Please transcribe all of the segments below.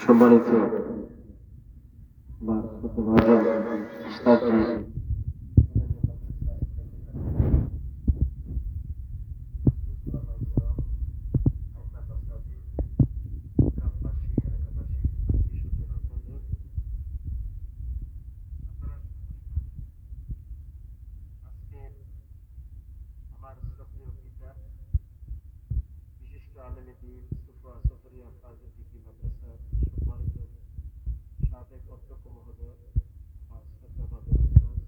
সম্মানিত আমার শ্রদ্ধেয় পিতা বিশিষ্ট আলেমে দ্বীন সুফা সফরিয়া ফাজিল ডিগ্রি মাদ্রাসার সম্মানিত সাবেক অধ্যক্ষ মহোদয় আমার শ্রদ্ধাভাজন উস্তাদ,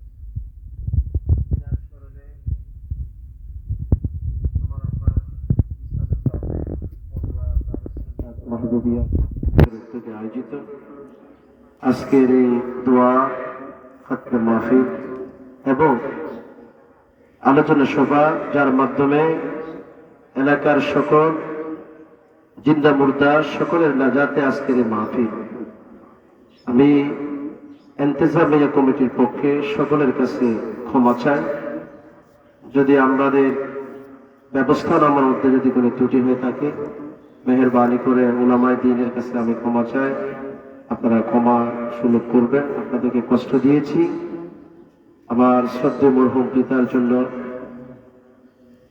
বিনার স্মরণে আমার আব্বা ইসলামের সাথে পড়ুয়া দারুস মাহবুবিয়া উদ্যোগে আয়োজিত আজকের এই দোয়া খাতমে মাহফিল এবং আলোচনা সভা, যার মাধ্যমে এলাকার সকল জিন্দা মুর্দা সকলের নাজাতে আজকের এই মাহফিল। আমি ইন্তেজামিয়া কমিটির পক্ষে সকলের কাছে ক্ষমা চাই যদি আমাদের ব্যবস্থাপনার মধ্যে যদি কোনো ত্রুটি হয়ে থাকে। মেহেরবানি করে উলামায়ে দ্বীনের কাছে আমি ক্ষমা চাই, আপনারা ক্ষমা সুলভ করবেন। আপনাদেরকে কষ্ট দিয়েছি। আমার শ্রদ্ধেয় মরহুম পিতার জন্য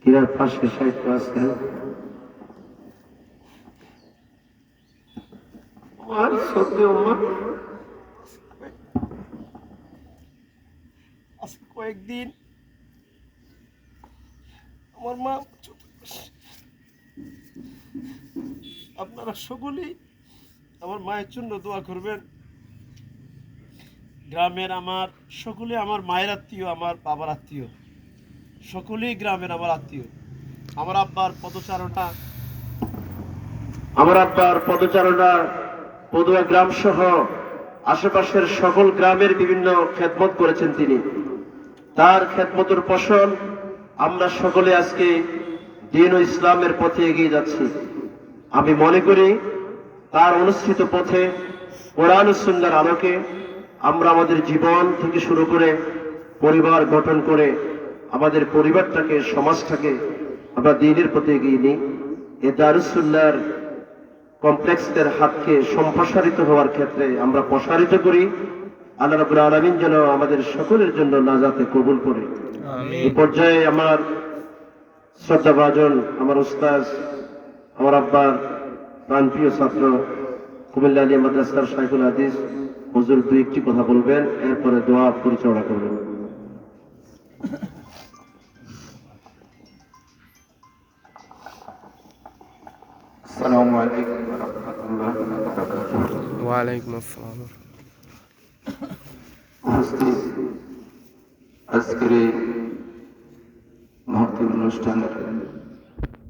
কিরার পাশে সাহিত্য আছেন আমার শ্রদ্ধেয় মা। আজকে কয়েকদিন আমার মা, আপনারা সকলেই আমার মায়ের জন্য দোয়া করবেন। গ্রামের আমার সকলে আমার মায়ের আত্মীয়, আমার বাবার আত্মীয়, সকলেই গ্রামের আমার আত্মীয়। আমার আব্বার পদচারণা পদুয়া গ্রাম সহ আশেপাশের সকল গ্রামের বিভিন্ন খেদমত করেছেন তিনি। তার খেদমতের ফসল আমরা সকলে আজকে দ্বীন ও ইসলামের পথে এগিয়ে যাচ্ছি। আমি মনে করি তার অনুসৃত পথে কোরআন ও সুন্নাহর আলোকে আমরা আমাদের জীবন থেকে শুরু করে পরিবার গঠন করে আমাদের পরিবারটাকে, সমাজটাকে আমরা দ্বীনের পথে এগিয়ে নিই। এ দারুস সুন্নাহর কমপ্লেক্সের হাতকে সম্প্রসারিত হওয়ার ক্ষেত্রে আমরা প্রসারিত করি। আল্লাহ রাব্বুল আলামিন যেন আমাদের সকলের জন্য নাজাতে কবুল করে। এই পর্যায়ে আমার শ্রদ্ধাভাজন আমার উস্তাদ, আমার আব্বার প্রাণপ্রিয় ছাত্র কুমিল্লা আলিয়া মাদ্রাসার শাইখুল হাদিস হুজুর দুই একটি কথা বলবেন, এরপরে দোয়া পরিচালনা করবেন। আসসালামু আলাইকুম ওয়া রাহমাতুল্লাহি ওয়া বারাকাতুহু। ওয়া আলাইকুম আসসালাম। আজকের এই মহৎ অনুষ্ঠানের